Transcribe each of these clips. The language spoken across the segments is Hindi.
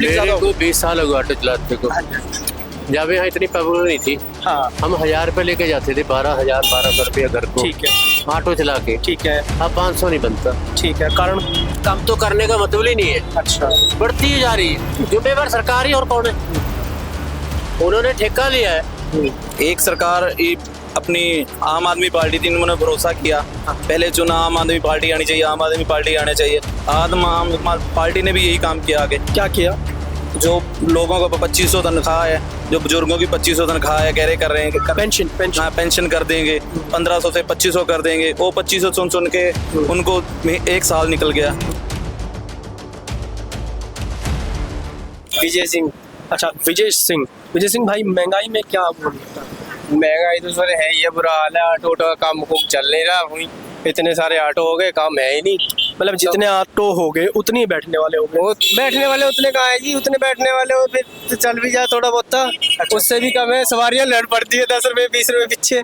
मेरे को 20 साल हो गए ऑटो चलाते को। जब यहाँ इतनी पब्लिक नहीं थी, हाँ हम 1000 रुपये लेके जाते थे, 12,000 रुपया घर को। ठीक है ऑटो चला के। ठीक है अब 500 नहीं बनता। ठीक है, कारण कम तो करने का मतलब ही नहीं है, अच्छा बढ़ती ही जा रही है। जुम्मेवार सरकार ही और कौन है? उन्होंने ठेका लिया है। एक सरकार अपनी आम आदमी पार्टी थी, उन्होंने भरोसा किया, पहले चुना आम आदमी पार्टी आनी चाहिए, आम आदमी पार्टी आनी चाहिए। आम पार्टी ने भी यही काम किया आगे। क्या किया? जो लोगों को 2500 तनख्वाह है, जो बुजुर्गों की 2500 तनख्वाह है, कह रहे कर रहे हैं पेंशन हाँ पेंशन कर देंगे, 1500 से 2500 कर देंगे। वो 2500 सुन के उनको 1 साल निकल गया। विजय सिंह। अच्छा विजय सिंह भाई, महंगाई में क्या महंगाई तो सर है ही है, बुरा हाल है। ऑटो का काम खूब चल नहीं रहा, वही इतने सारे ऑटो हो गए, काम है ही नहीं। मतलब जितने ऑटो हो गए उतने ही बैठने वाले हो गए। वो बैठने वाले उतने कहाँ है जी, उतने बैठने वाले हो, फिर तो चल भी जाए थोड़ा बहुत, उससे भी कम है। सवारियां लड़ पड़ती है 10 रुपए 20 रुपए पीछे,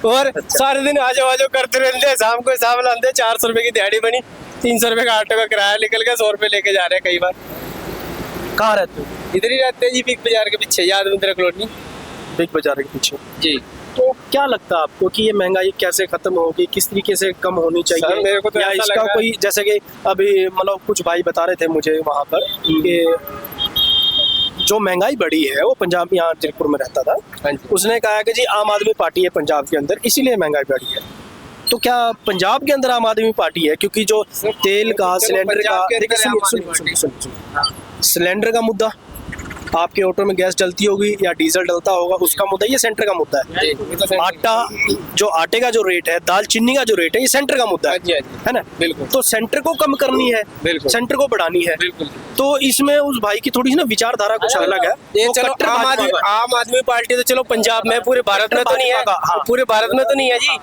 और सारे दिन आजो करते रहते हैं। शाम को हिसाब लाते, 400 रुपए की दिहाड़ी बनी, 300 रुपए का ऑटो का किराया निकल गया, 100 रुपए लेके जा रहे हैं कई बार। कहाँ रहते हो? इधर ही रहते हैं जी, बिग बाजार के पीछे, याद मंदिर कॉलोनी। बिग बाजार के पीछे जी। तो क्या लगता है आपको कि ये महंगाई कैसे खत्म होगी, किस तरीके से कम होनी सर, चाहिए? मेरे को तो या ऐसा इसका लग रहा है- कोई, जैसे कि अभी मतलब कुछ भाई बता रहे थे मुझे वहाँ पर कि जो महंगाई बढ़ी है वो पंजाब, यहाँ जयपुर में रहता था, हाँ जी। उसने कहा कि जी आम आदमी पार्टी है पंजाब के अंदर, इसीलिए महंगाई बढ़ी है। तो क्या पंजाब के अंदर आम आदमी पार्टी है? क्योंकि जो तेल का, सिलेंडर का, पंजाब के देखिए अंदर सिलेंडर का मुद्दा, आपके ऑटो में गैस डलती होगी या डीजल डलता होगा, उसका मुद्दा, ये सेंटर का मुद्दा है। आटा, जो आटे का जो रेट है, दाल चीनी का जो रेट है, ये सेंटर का मुद्दा हाँ जी, हाँ है, जी। है ना? बिल्कुल। तो सेंटर को कम करनी है, बिल्कुल। सेंटर को बढ़ानी है। बिल्कुल। तो इसमें उस भाई की थोड़ी सी ना विचारधारा कुछ अलग है। ये वो चलो कट्टर आम आदमी पार्टी तो चलो पंजाब में, पूरे भारत में तो नहीं है, हाँ। पूरे भारत में तो नहीं है जी,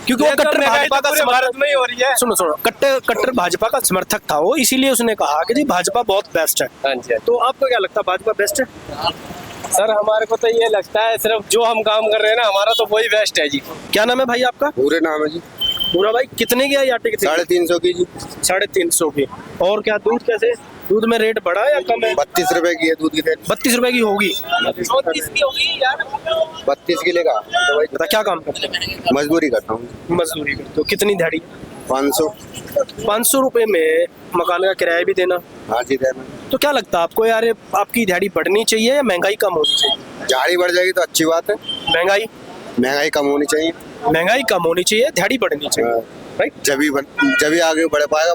क्योंकि वो कट्टर भाजपा का भारत में ही हो रही है। सुनो, कट्टर भाजपा का समर्थक था वो, इसीलिए उसने कहा कि जी भाजपा बहुत बेस्ट है। हाँ जी। तो आपको क्या लगता है, भाजपा बेस्ट है? सर हमारे को तो ये लगता है, सिर्फ जो हम काम कर रहे हैं ना, हमारा तो वही बेस्ट है जी। क्या नाम है भाई आपका? पूरे नाम है जी। पूरा भाई, कितने की है आटे की? 350 की जी। 350 की। और क्या दूध कैसे, दूध में रेट बढ़ा है या कम है? 32 रुपए की है दूध की थैली। 32 रुपए की होगी। 32 की लेगा तो भाई बता क्या काम करते हो? मजदूरी करता हूँ। मजदूरी करते हो। कितनी दिहाड़ी? 500। 500 रुपए में मकान का किराया भी देना। हाँ जी देना। तो क्या लगता है आपको यार, आपकी दिहाड़ी बढ़नी चाहिए या महंगाई कम होनी चाहिए? झाड़ी बढ़ जाएगी तो अच्छी बात है। महंगाई कम होनी चाहिए। महंगाई कम होनी चाहिए, दिहाड़ी बढ़नी चाहिए, राइट? जब आगे बढ़ पाएगा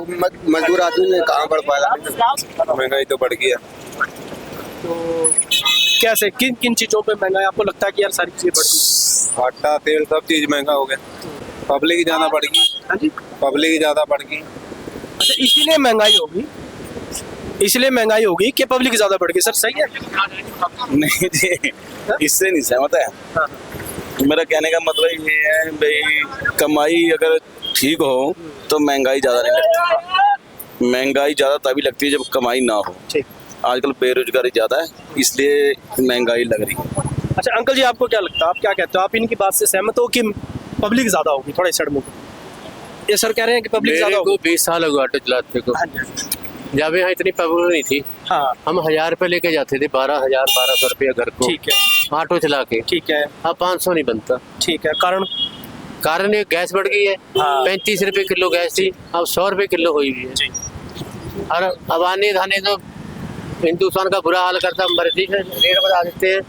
मजदूर आदमी, कहाँ बढ़ पाएगा। महंगाई तो बढ़ गई है। तो कैसे, किन किन चीजों पे महंगाई आपको लगता है कि यार सारी चीजें बढ़ी? आटा तेल सब चीज महंगा हो गया, पब्लिक ही ज्यादा बढ़ गई। हाँ जी। पब्लिक ही ज्यादा बढ़ गई। अच्छा, इसीलिए महंगाई होगी, इसलिए महंगाई होगी कि पब्लिक ज्यादा बढ़ गई। सर सही है? नहीं जी, इससे नहीं सहमत है। हाँ। मेरा कहने का मतलब ये है भाई, कमाई अगर ठीक हो तो महंगाई ज्यादा नहीं लगती। महंगाई ज्यादा तभी लगती है जब कमाई ना हो। ठीक। आजकल बेरोजगारी ज्यादा है, इसलिए महंगाई लग रही है। अच्छा अंकल जी, आपको क्या लगता है, आप क्या कहते हो, आप इनकी बात से सहमत हो कि पब्लिक ज्यादा होगी? थोड़ा सड़ मुंह। ये सर कह रहे हैं कि पब्लिक मेरे ज्यादा को होगी। 20 साल हो गए ऑटो चलाते को। हाँ जी। जब यहाँ इतनी पब्लिक नहीं थी, हाँ हम 1000 रुपये लेके जाते थे, 12,000 रुपया घर को। ठीक है। ऑटो चला के। ठीक है। अब 500 नहीं बनता। ठीक है, कारण ये गैस बढ़ गई है। हाँ। 35 रुपए किलो गैस थी, अब 100 रुपए किलो हुई हुई है। जी। और अब आने धाने तो हिंदुस्तान का बुरा हाल करता, मर्जी से रेट बढ़ा देते हैं।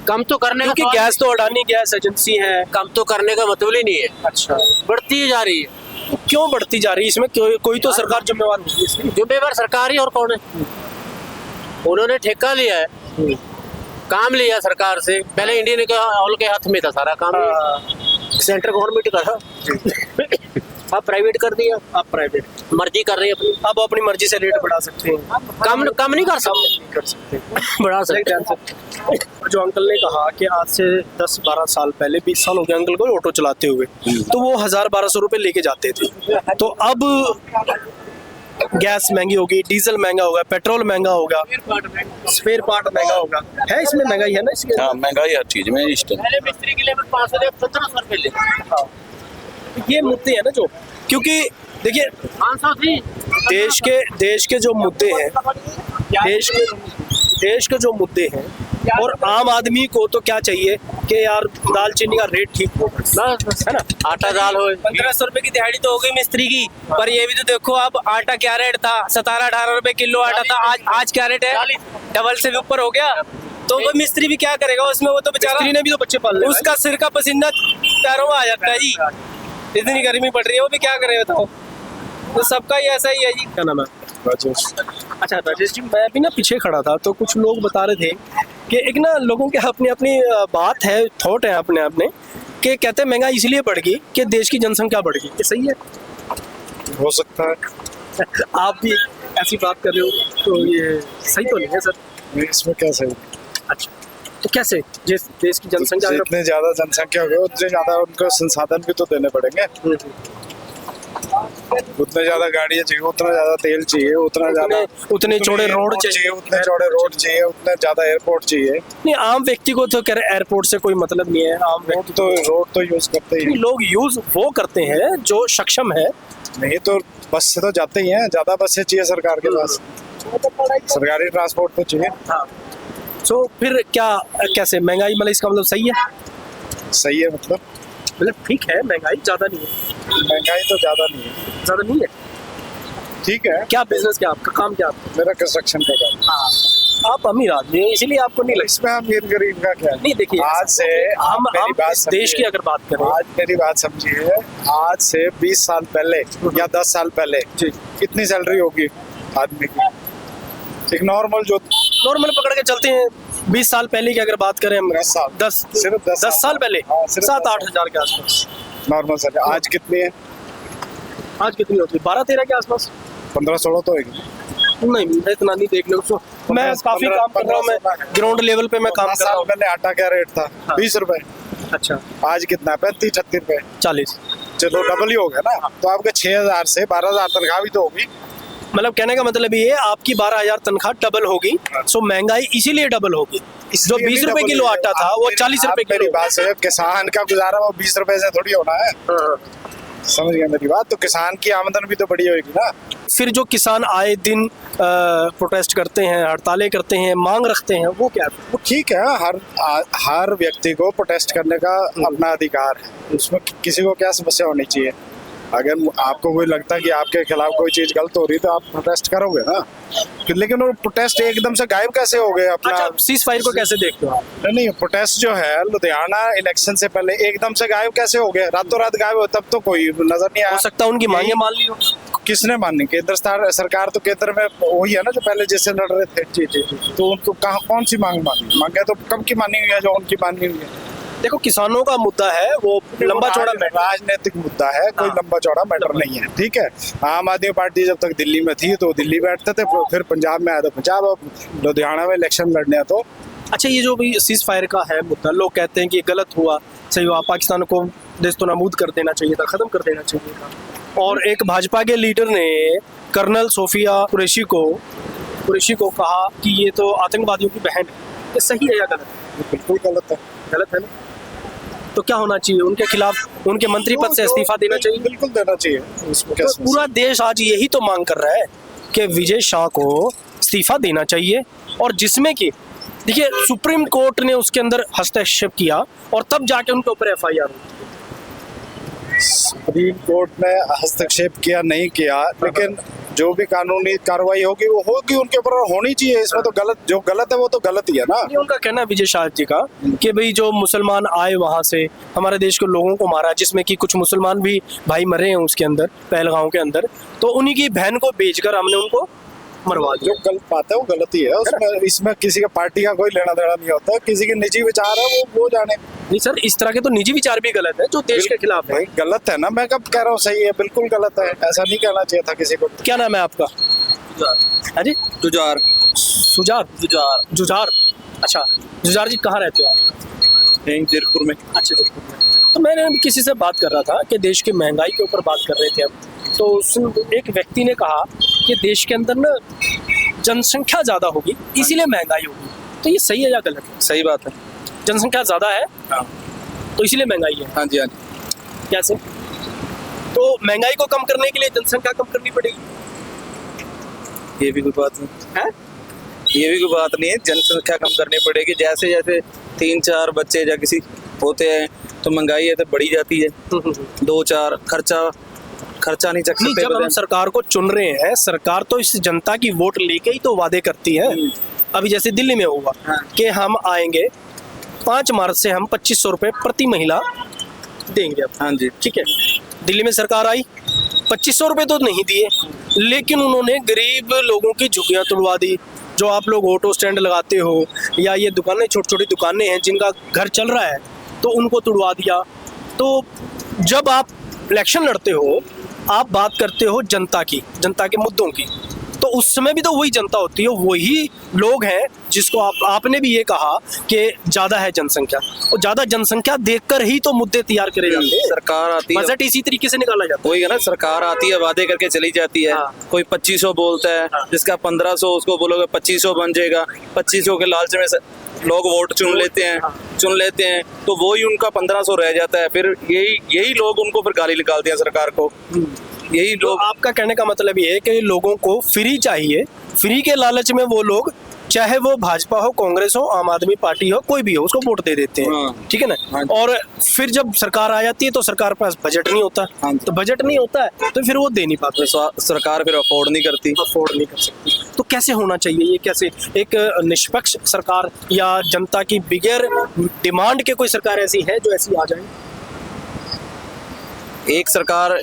कम तो करने क्योंकि का गैस तो अडानी गैस एजेंसी है। कम तो करने का मतलब ही नहीं है, अच्छा, बढ़ती ही जा रही है। तो क्यों बढ़ती जा रही है? इसमें कोई तो सरकार जिम्मेवार होगी इसकी। जुम्मेवार सरकार ही और कौन है? उन्होंने ठेका लिया है, काम लिया सरकार से। पहले इंडियन के ऑयल के हाथ में था सारा काम, सेंट्रल गवर्नमेंट का था, अब प्राइवेट कर दिया। आप प्राइवेट मर्जी कर रही है अपनी। अब अपनी मर्जी से रेट बढ़ा सकते हैं, कम नहीं कर सकते, नहीं कर सकते, बढ़ा सकते हैं। जो अंकल ने कहा कि आज से 10-12 साल पहले, 20 साल हो गए अंकल को ऑटो चलाते हुए, तो वो 1000-1200 रुपए लेके जाते थे। तो अब गैस महंगी होगी, डीजल महंगा होगा, पेट्रोल महंगा होगा, स्पेयर पार्ट महंगा होगा। है इसमें महंगाई है ना इसके? हाँ, महंगाई हर चीज में इस टाइम। पहले मिस्त्री के लिए 500 से 1700 रुपए ले। ये मुद्दे हैं ना जो, क्योंकि देखिए 500 थी, देश के जो मुद्दे हैं, देश के जो मुद्दे हैं, और आम आदमी को तो क्या चाहिए कि यार दालचीनी का रेट ठीक हो, बस है ना। आटा दाल हो 1500 रुपए की दिहाड़ी तो हो गई मिस्त्री की, पर ये भी तो देखो अब आटा क्या रेट था, 17-18 रुपए किलो आटा था, आज क्या रेट है, डबल से भी ऊपर हो गया। तो वो मिस्त्री भी क्या करेगा उसमें, वो तो बेचारा मिस्त्री ने भी तो बच्चे पालने हैं। उसका सिर का पसीना पैरों में आ जाता है जी, इतनी गर्मी पड़ रही है, वो भी क्या करे बताओ। तो सबका ही ऐसा ही है जी। क्या नाम है? राजेश। अच्छा राजेश जी, मैं भी ना पीछे खड़ा था तो कुछ लोग बता रहे थे कि एक ना लोगों के अपनी अपनी बात है, थॉट है अपने अपने, कि कहते हैं महंगाई इसलिए बढ़ गई कि देश की जनसंख्या बढ़ गई। ये सही है? हो सकता है। आप भी ऐसी बात कर रहे हो तो ये सही तो नहीं है सर? इसमें क्या सही, अच्छा, तो कैसे जिस देश की जनसंख्या अगर- जितने ज्यादा जनसंख्या होगी उतने ज्यादा उनको संसाधन भी तो देने पड़ेंगे। उतने ज्यादा गाड़ियाँ चाहिए, उतना ज्यादा तेल चाहिए, उतने चौड़े रोड चाहिए, उतने चौड़े रोड चाहिए, उतने ज्यादा एयरपोर्ट चाहिए। नहीं, आम व्यक्ति को तो कह रहे एयरपोर्ट से कोई मतलब नहीं है। आम व्यक्ति रोड तो यूज करते ही नहीं, लोग यूज वो करते हैं जो सक्षम है। नहीं, तो बस से तो जाते ही हैं, ज्यादा बसें चाहिए सरकार के पास, सरकारी ट्रांसपोर्ट तो चाहिए। हाँ, तो फिर क्या कैसे महंगाई, मतलब इसका मतलब सही है, सही है, मतलब ठीक है, महंगाई ज्यादा नहीं है, महंगाई तो ज्यादा नहीं है, ज्यादा नहीं है। ठीक है। क्या बिजनेस, क्या आपका काम, क्या आपका? मेरा कंस्ट्रक्शन का काम। आप अमीर आदमी हैं इसीलिए आपको नहीं लगता। इसमें अमीर गरीब का क्या है? नहीं देखिए, आज से हम मेरी बात इस देश की समझिए। अगर बात करें, आज मेरी बात समझिए, आज से 20 साल पहले या 10 साल पहले जी, कितनी सैलरी होगी आदमी की? एक नॉर्मल जो नॉर्मल पकड़ के चलते हैं, 20 साल पहले की अगर बात करें हम, 10 साल, 10 सिर्फ 10 साल पहले हाँ, सिर्फ 7-8 हजार के आसपास। नॉर्मल सैलरी आज कितनी है? आज कितनी होती है? 12-13 के आसपास। 15-16 तो होगी। नहीं, मैं इतना नहीं देख लो तो मैं काफी काम कर रहा हूँ, मैं ग्राउंड लेवल पे मैं काम कर रहा 10 साल हूँ। पहले आटा क्या रेट था? हाँ। 20 रुपए। अच्छा, आज कितना है? 35-36 रुपए। 40। चलो डबल ही हो गया ना। तो आपके 6,000 से 12,000 तनख्वाह भी तो होगी। मतलब कहने का मतलब ये है आपकी 12,000 तनख्वाह डबल होगी, सो महंगाई इसीलिए डबल होगी। जो 20 रुपए किलो आटा था वो 40 रुपए मेरी किलो। बात से किसान का गुजारा वो 20 रुपए से थोड़ी होना है। समझ गया मेरी बात? तो किसान की आमदन भी तो बड़ी होगी ना। फिर जो किसान आए दिन प्रोटेस्ट करते हैं, हड़तालें करते हैं, मांग रखते हैं, वो क्या है? वो ठीक है, हर व्यक्ति को प्रोटेस्ट करने का अपना अधिकार है, उसमें किसी को क्या समस्या होनी चाहिए। अगर आपको कोई लगता है कि आपके खिलाफ कोई चीज गलत हो रही तो आप प्रोटेस्ट करोगे ना। लेकिन वो प्रोटेस्ट एकदम से गायब कैसे हो गए अपना? अच्छा, सीज फायर को कैसे देखते हो आप? नहीं, प्रोटेस्ट जो है लुधियाना इलेक्शन से पहले एकदम से गायब कैसे हो गए? रातों रात गायब हो, तब तो कोई नजर नहीं हो आया। सकता है उनकी मांगे मान ली हो। किसने मानी? केंद्र सरकार तो केंद्र में वही है ना जो पहले जिससे लड़ रहे थे। जी जी जी। तो उनको कहाँ कौन सी मांग मानी? मांगे तो कब की मानी हुई है जो उनकी मानी हुई है। देखो, किसानों का मुद्दा है, वो लंबा चौड़ा राजनीतिक मुद्दा है, कोई लंबा चौड़ा मैटर नहीं है। ठीक है, आम आदमी पार्टी जब तक दिल्ली में थी तो दिल्ली बैठते थे, फिर पंजाब में आया तो पंजाब, अब लुधियाना में इलेक्शन लड़ने तो। अच्छा, ये जो भी सीज फायर का है मुद्दा, लोग कहते हैं कि गलत हुआ, सही हुआ, पाकिस्तान को देश तो नाबूद कर देना चाहिए था, खत्म कर देना चाहिए था। और एक भाजपा के लीडर ने कर्नल सोफिया कुरैशी को कहा कि ये तो आतंकवादियों की बहन है। ये सही है या गलत है? बिल्कुल गलत है। गलत है ना? तो क्या होना चाहिए? उनके खिलाफ उनके मंत्री पद से इस्तीफा देना चाहिए। बिल्कुल देना चाहिए। उसमें क्या तो पूरा देश आज यही तो मांग कर रहा है कि विजय शाह को इस्तीफा देना चाहिए, और जिसमें कि देखिए सुप्रीम कोर्ट ने उसके अंदर हस्तक्षेप किया और तब जाके उनके ऊपर FIR हुई। सुप्रीम कोर्ट ने हस्तक्षेप किया नहीं किया, लेकिन जो भी कानूनी कार्रवाई होगी वो होगी, उनके ऊपर होनी चाहिए। इसमें तो जो गलत है वो तो गलत ही है ना। ये उनका कहना है विजय शाह जी का कि भाई जो मुसलमान आए वहां से हमारे देश के लोगों को मारा, जिसमें कि कुछ मुसलमान भी भाई मरे हैं उसके अंदर, पहलगांव के अंदर, तो उन्हीं की बहन को बेचकर हमने उनको मरवा दिया। जो गलत बात है वो गलत ही है। उसमें इसमें किसी का पार्टी का कोई लेना देना नहीं होता। किसी के निजी विचार है वो जाने। नहीं सर, इस तरह के तो निजी विचार भी गलत है जो देश के खिलाफ है। भाई गलत है ना, मैं कब कह रहा हूँ सही है? बिल्कुल गलत है, ऐसा नहीं कहना चाहिए था किसी को। क्या नाम है आपका? अरे जुजार जुजार। अच्छा जुजार जी, कहाँ रहते हो आप? यहीं जीरपुर में। अच्छा, तो मैंने किसी से बात कर रहा था कि देश की महंगाई के ऊपर बात कर रहे थे हम, तो एक व्यक्ति ने कहा कि देश के अंदर ना जनसंख्या ज़्यादा होगी इसीलिए महंगाई होगी। तो ये सही है या गलत है? सही बात है। जनसंख्या ज़्यादा है हाँ तो इसीलिए महंगाई है। हाँ जी, हाँ जी। कैसे? तो महंगाई को कम करने के लिए जनसंख्या कम करनी पड़ेगी। ये भी कोई बात नहीं है? ये भी कोई बात नहीं है, जनसंख्या कम करनी पड़ेगी। जैसे जैसे 3-4 बच्चे या किसी होते हैं तो महंगाई है तो बढ़ी जाती है। 2-4 खर्चा नहीं चक नहीं, सकते। जब हम सरकार को चुन रहे हैं, सरकार तो इस जनता की वोट लेके ही तो वादे करती है। अभी जैसे दिल्ली में हुआ हाँ। कि हम आएंगे 5 मार्च से हम 2500 रुपए प्रति महिला देंगे अब। हाँ जी, ठीक है, दिल्ली में सरकार आई, 2500 रुपए तो नहीं दिए, लेकिन उन्होंने गरीब लोगों की झुग्गियां तुड़वा दी। जो आप लोग ऑटो स्टैंड लगाते हो या ये दुकानें, छोटी छोटी दुकानें हैं जिनका घर चल रहा है, तो उनको तुड़वा दिया। तो जब आप इलेक्शन लड़ते हो, आप बात करते हो जनता की, जनता के मुद्दों की, तो उस समय भी तो वही जनता होती है, वही लोग हैं जिसको आपने भी ये कहा कि ज्यादा है जनसंख्या, और ज्यादा जनसंख्या देखकर ही तो मुद्दे तैयार करे जाते हैं। सरकार आती है, बजट इसी तरीके से निकाला जाता वही है ना, सरकार आती है वादे करके चली जाती है। हाँ। कोई 2500 बोलता है, जिसका 1500 उसको बोलोगे 2500 बन जाएगा। 2500 के लालच में लोग वोट चुन लेते हैं, तो वही उनका 1500 रह जाता है। फिर यही लोग उनको फिर गाली निकालते हैं सरकार को। यही है। तो लोग, आपका कहने का मतलब ये है कि लोगों को फ्री चाहिए, फ्री के लालच में वो लोग, चाहे वो भाजपा हो, कांग्रेस हो, आम आदमी पार्टी हो, कोई भी हो, उसको वोट दे देते हैं। हाँ। ठीक है ना? हाँ। और फिर जब सरकार आ जाती है तो सरकार के पास बजट नहीं होता, हाँ। तो बजट नहीं होता है तो फिर वो दे नहीं पाते, सरकार फिर अफोर्ड नहीं करती। अफोर्ड नहीं कर सकती। तो कैसे होना चाहिए ये? कैसे एक निष्पक्ष सरकार या जनता की बिगैर डिमांड के कोई सरकार ऐसी है जो ऐसी आ जाए? एक सरकार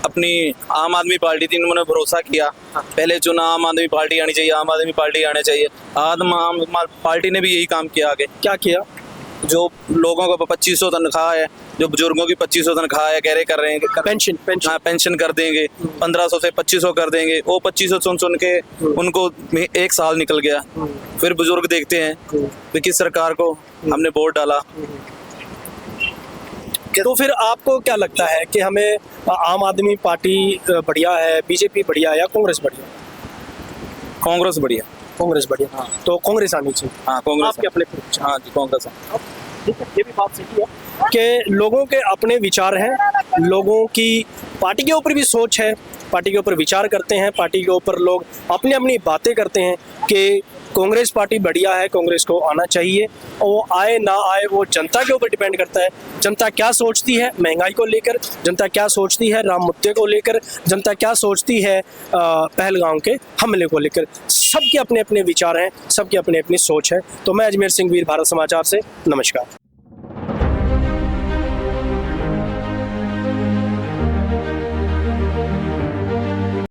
अपनी आम आदमी पार्टी थी, इन्होंने भरोसा किया, पहले चुना आम आदमी पार्टी आनी चाहिए, आम आदमी पार्टी आने चाहिए। आम पार्टी ने भी यही काम किया आगे। क्या किया? जो लोगों को 2500 तनख्वाह है, जो बुजुर्गों की 2500 तनख्वाह है, कह रहे कर रहे हैं पेंशन हाँ, पेंशन कर देंगे, 1500 से 2500 कर देंगे। वो 2500 सुन के उनको 1 साल निकल गया। फिर बुजुर्ग देखते हैं कि किस सरकार को हमने वोट डाला। तो फिर आपको क्या लगता है कि हमें आम आदमी पार्टी बढ़िया है, बीजेपी बढ़िया है या कांग्रेस बढ़िया? कांग्रेस बढ़िया। कांग्रेस बढ़िया। हाँ। तो कांग्रेस आनी चाहिए। हाँ, कांग्रेस। आपके अपने विचार? हाँ जी, कांग्रेस। ठीक है, ये भी बात सही है कि लोगों के अपने विचार हैं, लोगों की पार्टी के ऊपर भी सोच है, पार्टी के ऊपर विचार करते हैं, पार्टी के ऊपर लोग अपनी अपनी बातें करते हैं कि कांग्रेस पार्टी बढ़िया है, कांग्रेस को आना चाहिए। और वो आए ना आए वो जनता के ऊपर डिपेंड करता है। जनता क्या सोचती है महंगाई को लेकर, जनता क्या सोचती है राम मुद्दे को लेकर, जनता क्या सोचती है पहलगाम के हमले को लेकर। सबके अपने अपने विचार हैं, सबके अपने अपनी सोच है। तो मैं अजमेर सिंह वीर, भारत समाचार से नमस्कार।